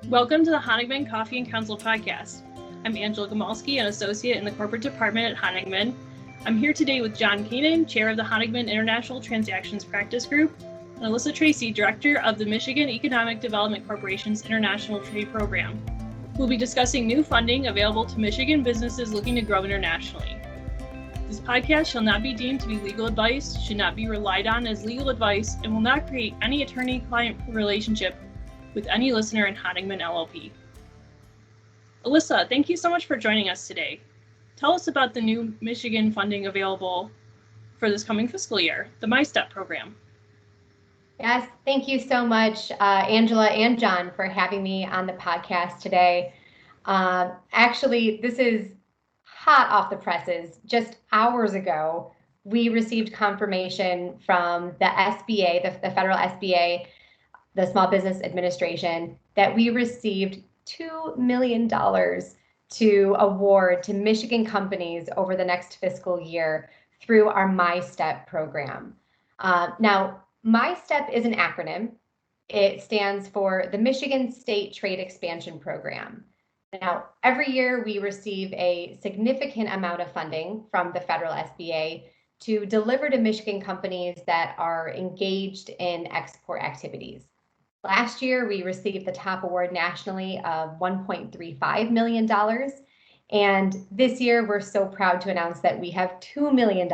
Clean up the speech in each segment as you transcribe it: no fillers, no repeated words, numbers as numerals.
Welcome to the Honigman Coffee and Counsel podcast. I'm Angela Gamalski, an associate in the corporate department at Honigman. I'm here today with John Keenan, chair of the Honigman International Transactions Practice Group, and Alyssa Tracy, director of the Michigan Economic Development Corporation's International Trade Program. We'll be discussing new funding available to Michigan businesses looking to grow internationally. This podcast shall not be deemed to be legal advice, should not be relied on as legal advice, and will not create any attorney-client relationship with any listener in Honigman LLP. Alyssa, thank you so much for joining us today. Tell us about the new Michigan funding available for this coming fiscal year, the MyStep program. Yes, thank you so much, Angela and John, for having me on the podcast today. Actually, this is hot off the presses. Just hours ago, we received confirmation from the SBA, the federal SBA, the Small Business Administration, that we received $2 million to award to Michigan companies over the next fiscal year through our MyStep program. Now, MyStep is an acronym. It stands for the Michigan State Trade Expansion Program. Now, every year we receive a significant amount of funding from the federal SBA to deliver to Michigan companies that are engaged in export activities. Last year, we received the top award nationally of $1.35 million. And this year, we're so proud to announce that we have $2 million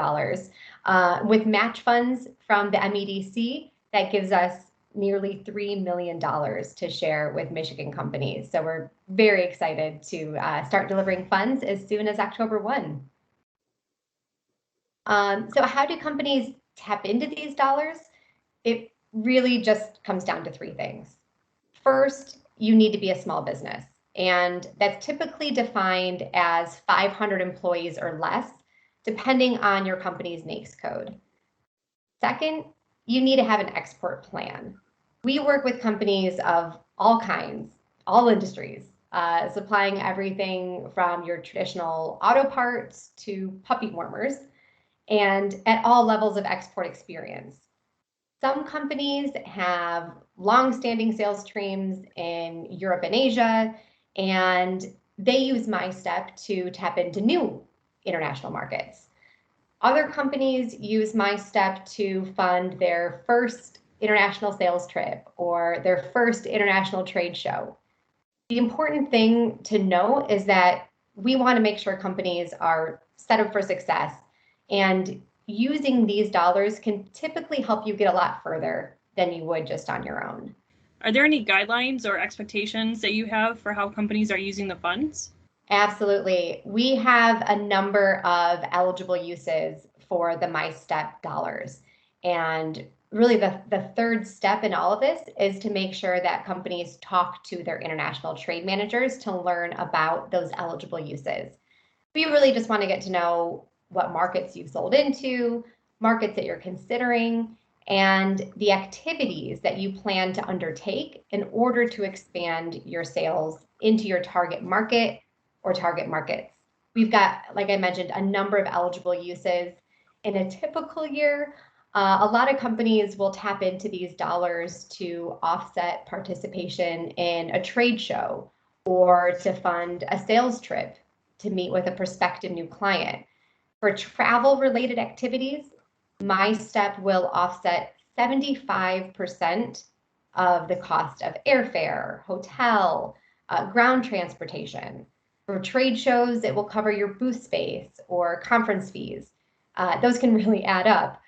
with match funds from the MEDC that gives us nearly $3 million to share with Michigan companies. So we're very excited to start delivering funds as soon as October 1. So how do companies tap into these dollars? It really just comes down to three things. First, you need to be a small business, and that's typically defined as 500 employees or less, depending on your company's NAICS code. Second, you need to have an export plan. We work with companies of all kinds, all industries, supplying everything from your traditional auto parts to puppy warmers, and at all levels of export experience. Some companies have long-standing sales streams in Europe and Asia, and they use MyStep to tap into new international markets. Other companies use MyStep to fund their first international sales trip or their first international trade show. The important thing to know is that we want to make sure companies are set up for success, and using these dollars can typically help you get a lot further than you would just on your own. Are there any guidelines or expectations that you have for how companies are using the funds? Absolutely. We have a number of eligible uses for the MyStep dollars. And really the third step in all of this is to make sure that companies talk to their international trade managers to learn about those eligible uses. We really just want to get to know what markets you've sold into, markets that you're considering, and the activities that you plan to undertake in order to expand your sales into your target market or target markets. We've got, like I mentioned, a number of eligible uses. In a typical year, a lot of companies will tap into these dollars to offset participation in a trade show or to fund a sales trip to meet with a prospective new client. For travel-related activities, MyStep will offset 75% of the cost of airfare, hotel, ground transportation. For trade shows, it will cover your booth space or conference fees. Those can really add up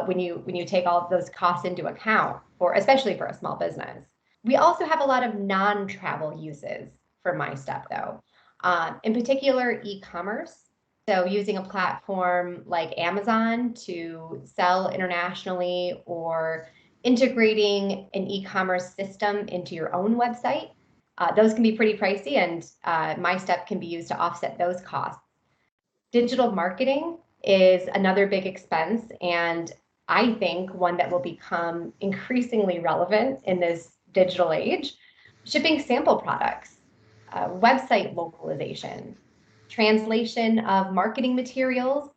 when you take all of those costs into account, especially for a small business. We also have a lot of non-travel uses for MyStep, though. In particular, e-commerce. So using a platform like Amazon to sell internationally or integrating an e-commerce system into your own website. Those can be pretty pricey, and MyStep can be used to offset those costs. Digital marketing is another big expense, and I think one that will become increasingly relevant in this digital age. Shipping sample products, website localization, translation of marketing materials,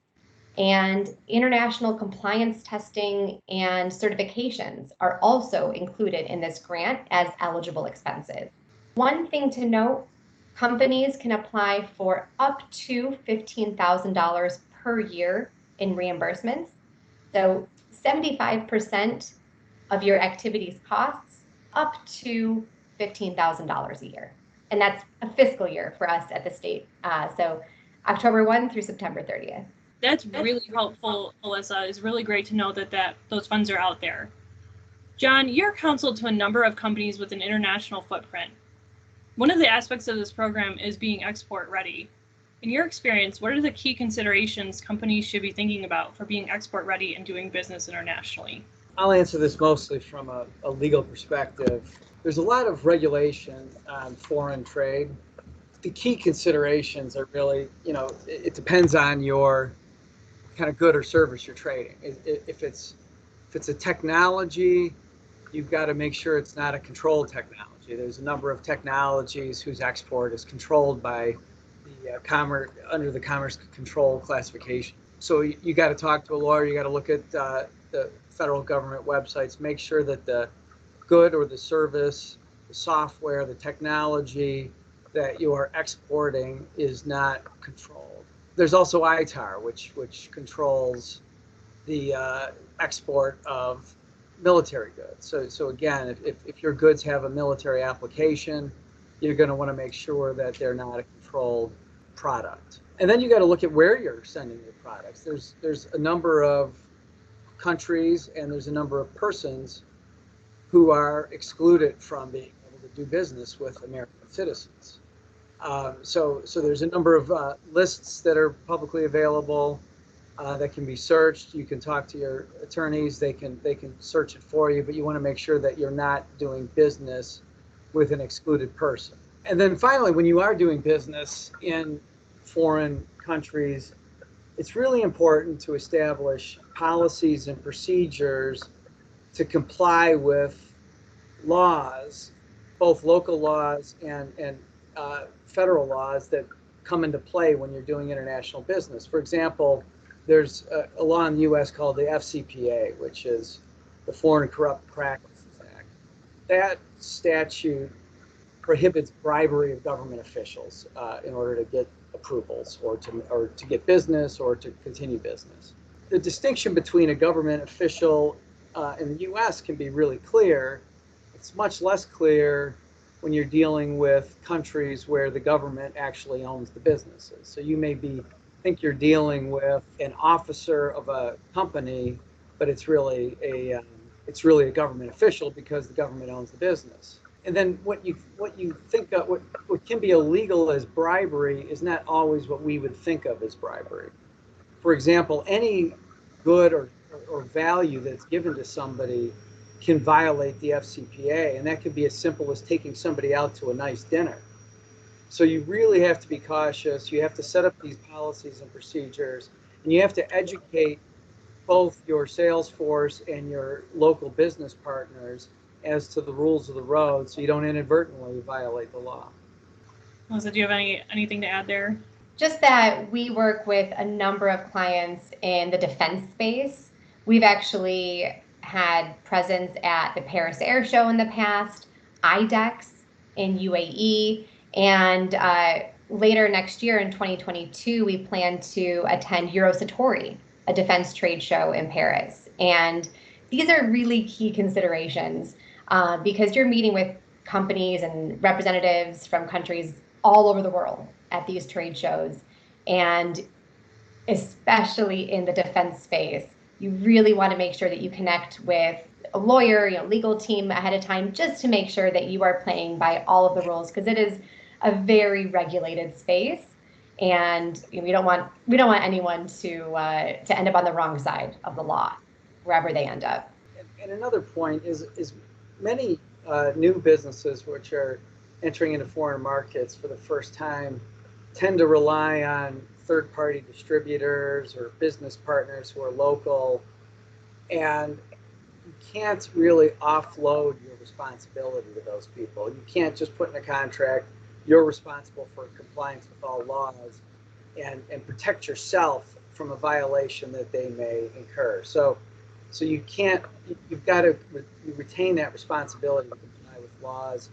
and international compliance testing and certifications are also included in this grant as eligible expenses. One thing to note, companies can apply for up to $15,000 per year in reimbursements. So 75% of your activity's costs up to $15,000 a year. And that's a fiscal year for us at the state. So October 1 through September 30th. That's really helpful, Alyssa. It's really great to know that those funds are out there. John, you're counsel to a number of companies with an international footprint. One of the aspects of this program is being export ready. In your experience, what are the key considerations companies should be thinking about for being export ready and doing business internationally? I'll answer this mostly from a legal perspective. There's a lot of regulation on foreign trade. The key considerations are really, it depends on your kind of good or service you're trading. If it's a technology, you've got to make sure it's not a controlled technology. There's a number of technologies whose export is controlled by the under the commerce control classification. So you got to talk to a lawyer. You got to look at the federal government websites. Make sure that the good or the service, the software, the technology that you are exporting is not controlled. There's also ITAR, which controls the export of military goods. So again, if your goods have a military application, you're going to want to make sure that they're not a controlled product. And then you got to look at where you're sending your products. There's a number of countries and there's a number of persons who are excluded from being able to do business with American citizens. So there's a number of lists that are publicly available that can be searched. You can talk to your attorneys. They can search it for you, but you want to make sure that you're not doing business with an excluded person. And then finally, when you are doing business in foreign countries, it's really important to establish policies and procedures to comply with laws, both local laws and federal laws that come into play when you're doing international business. For example, there's a law in the U.S. called the FCPA, which is the Foreign Corrupt Practices Act. That statute prohibits bribery of government officials in order to get approvals or to get business or to continue business. The distinction between a government official in the U.S. can be really clear. It's much less clear when you're dealing with countries where the government actually owns the businesses. So you may think you're dealing with an officer of a company, but it's really a government official because the government owns the business. And then what you think of what can be illegal as bribery is not always what we would think of as bribery. For example, any good or value that's given to somebody can violate the FCPA, and that could be as simple as taking somebody out to a nice dinner. So you really have to be cautious. You have to set up these policies and procedures, and you have to educate both your sales force and your local business partners as to the rules of the road so you don't inadvertently violate the law. Melissa, do you have anything to add there? Just that we work with a number of clients in the defense space. We've actually had presence at the Paris Air Show in the past, IDEX in UAE, and later next year in 2022, we plan to attend Eurosatori, a defense trade show in Paris. And these are really key considerations because you're meeting with companies and representatives from countries all over the world at these trade shows. And especially in the defense space, you really want to make sure that you connect with a lawyer, legal team ahead of time, just to make sure that you are playing by all of the rules, because it is a very regulated space, and we don't want anyone to end up on the wrong side of the law, wherever they end up. And another point is many new businesses which are entering into foreign markets for the first time tend to rely on third-party distributors or business partners who are local, and you can't really offload your responsibility to those people. You can't just put in a contract, you're responsible for compliance with all laws and protect yourself from a violation that they may incur. So you've got to retain that responsibility to comply with laws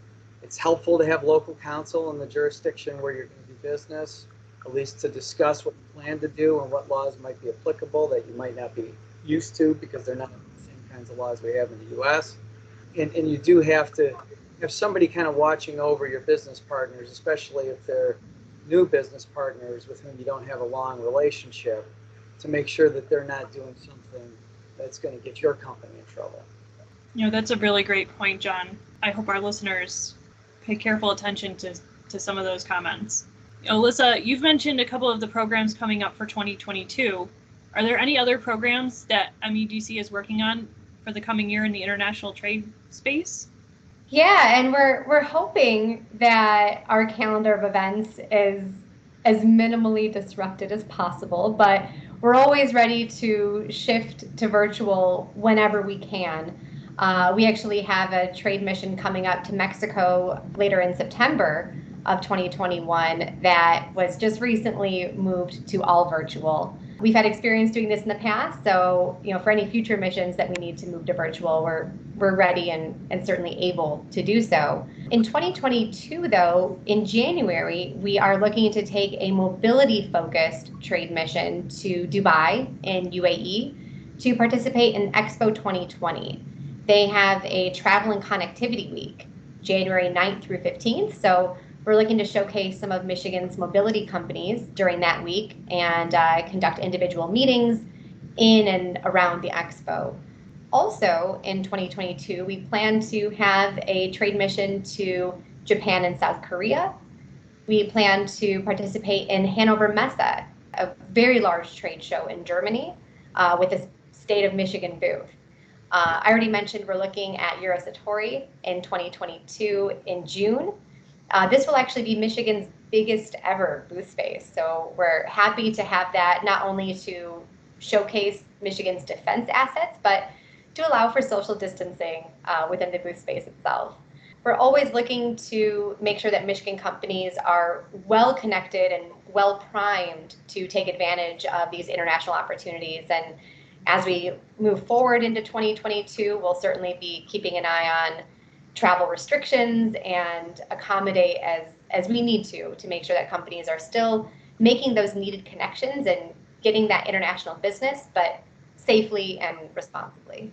It's helpful to have local counsel in the jurisdiction where you're going to do business, at least to discuss what you plan to do and what laws might be applicable that you might not be used to because they're not the same kinds of laws we have in the U.S. And you do have to have somebody kind of watching over your business partners, especially if they're new business partners with whom you don't have a long relationship, to make sure that they're not doing something that's going to get your company in trouble. That's a really great point, John. I hope our listeners pay careful attention to some of those comments. Alyssa, you've mentioned a couple of the programs coming up for 2022. Are there any other programs that MEDC is working on for the coming year in the international trade space? Yeah, and we're hoping that our calendar of events is as minimally disrupted as possible, but we're always ready to shift to virtual whenever we can. We actually have a trade mission coming up to Mexico later in September of 2021 that was just recently moved to all virtual. We've had experience doing this in the past, so for any future missions that we need to move to virtual, we're ready and certainly able to do so. In 2022, though, in January, we are looking to take a mobility-focused trade mission to Dubai in UAE to participate in Expo 2020. They have a travel and connectivity week, January 9th through 15th, so we're looking to showcase some of Michigan's mobility companies during that week and conduct individual meetings in and around the expo. Also, in 2022, we plan to have a trade mission to Japan and South Korea. We plan to participate in Hannover Messe, a very large trade show in Germany with a state of Michigan booth. I already mentioned we're looking at Eurosatori in 2022 in June. This will actually be Michigan's biggest ever booth space. So we're happy to have that, not only to showcase Michigan's defense assets, but to allow for social distancing within the booth space itself. We're always looking to make sure that Michigan companies are well connected and well primed to take advantage of these international opportunities. And as we move forward into 2022, we'll certainly be keeping an eye on travel restrictions and accommodate as we need to make sure that companies are still making those needed connections and getting that international business, but safely and responsibly.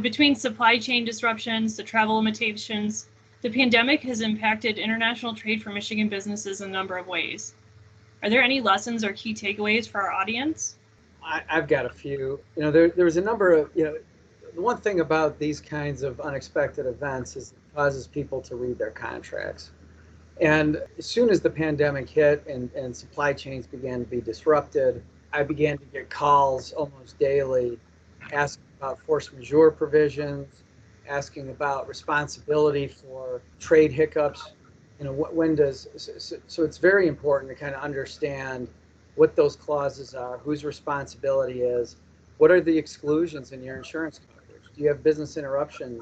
Between supply chain disruptions, the travel limitations, the pandemic has impacted international trade for Michigan businesses in a number of ways. Are there any lessons or key takeaways for our audience? I've got a few. There's a number of, the one thing about these kinds of unexpected events is it causes people to read their contracts. And as soon as the pandemic hit and supply chains began to be disrupted, I began to get calls almost daily asking about force majeure provisions, asking about responsibility for trade hiccups. So it's very important to kind of understand what those clauses are, whose responsibility is, what are the exclusions in your insurance coverage? Do you have business interruption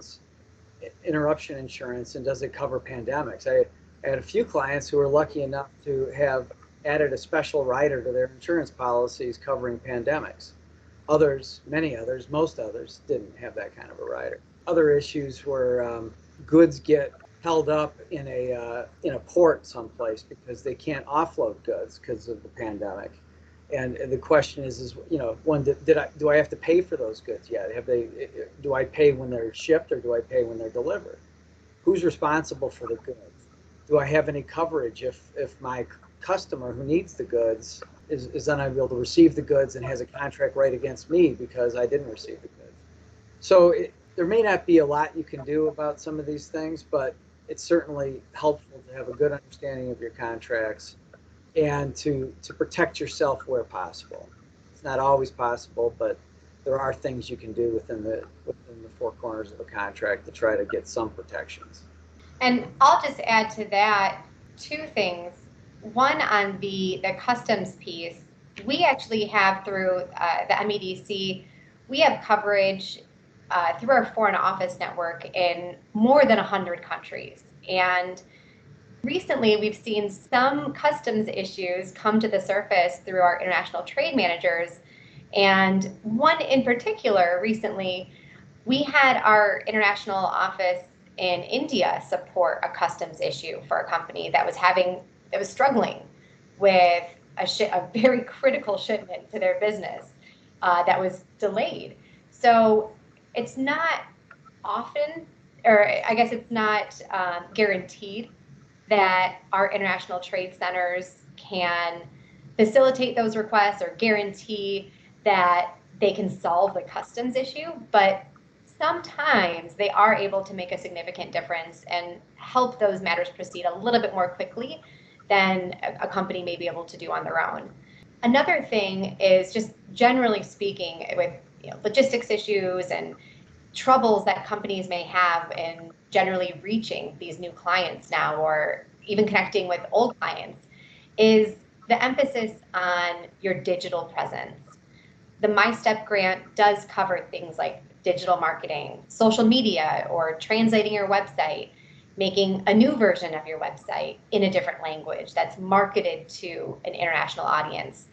insurance, and does it cover pandemics? I had a few clients who were lucky enough to have added a special rider to their insurance policies covering pandemics. Most others didn't have that kind of a rider. Other issues were goods get held up in a port someplace because they can't offload goods because of the pandemic. And the question is one, do I have to pay for those goods yet? Do I pay when they're shipped or do I pay when they're delivered? Who's responsible for the goods? Do I have any coverage if my customer who needs the goods is unable to receive the goods and has a contract right against me because I didn't receive the goods? So there may not be a lot you can do about some of these things, but it's certainly helpful to have a good understanding of your contracts and to protect yourself where possible. It's not always possible, but there are things you can do within the four corners of a contract to try to get some protections. And I'll just add to that two things. One, on the customs piece, we actually have through the MEDC, we have coverage through our foreign office network in more than 100 countries. And recently, we've seen some customs issues come to the surface through our international trade managers. And one in particular, recently, we had our international office in India support a customs issue for a company that was struggling with a very critical shipment to their business that was delayed. So it's not often, or I guess it's not guaranteed that our international trade centers can facilitate those requests or guarantee that they can solve the customs issue, but sometimes they are able to make a significant difference and help those matters proceed a little bit more quickly than a company may be able to do on their own. Another thing is just generally speaking with logistics issues and troubles that companies may have in generally reaching these new clients now, or even connecting with old clients, is the emphasis on your digital presence. The MyStep grant does cover things like digital marketing, social media, or translating your website, making a new version of your website in a different language that's marketed to an international audience.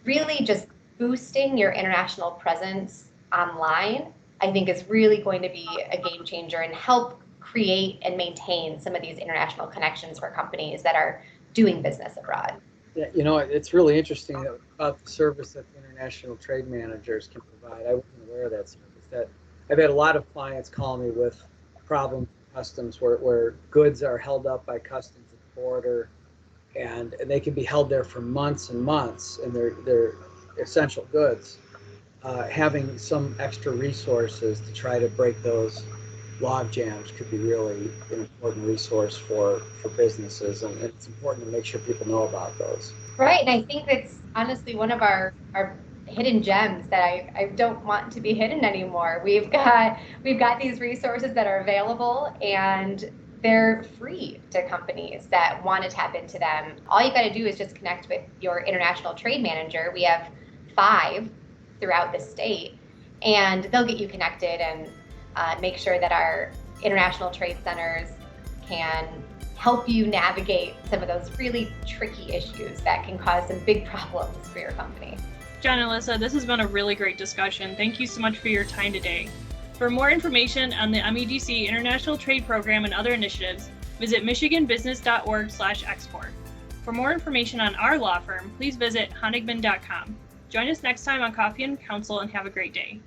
Really just boosting your international presence online, I think, is really going to be a game changer and help create and maintain some of these international connections for companies that are doing business abroad. Yeah, it's really interesting about the service that the international trade managers can provide. I wasn't aware of that service. That I've had a lot of clients call me with problems with customs where goods are held up by customs at the border, and they can be held there for months and months, and they're essential goods. Having some extra resources to try to break those log jams could be really an important resource for businesses, and it's important to make sure people know about those. Right, and I think that's honestly one of our hidden gems that I don't want to be hidden anymore. We've got these resources that are available, and they're free to companies that want to tap into them. All you got to do is just connect with your international trade manager. We have 5 throughout the state, and they'll get you connected and make sure that our international trade centers can help you navigate some of those really tricky issues that can cause some big problems for your company. John and Alyssa, this has been a really great discussion. Thank you so much for your time today. For more information on the MEDC International Trade Program and other initiatives, visit michiganbusiness.org/export. For more information on our law firm, please visit honigman.com. Join us next time on Coffee and Counsel, and have a great day.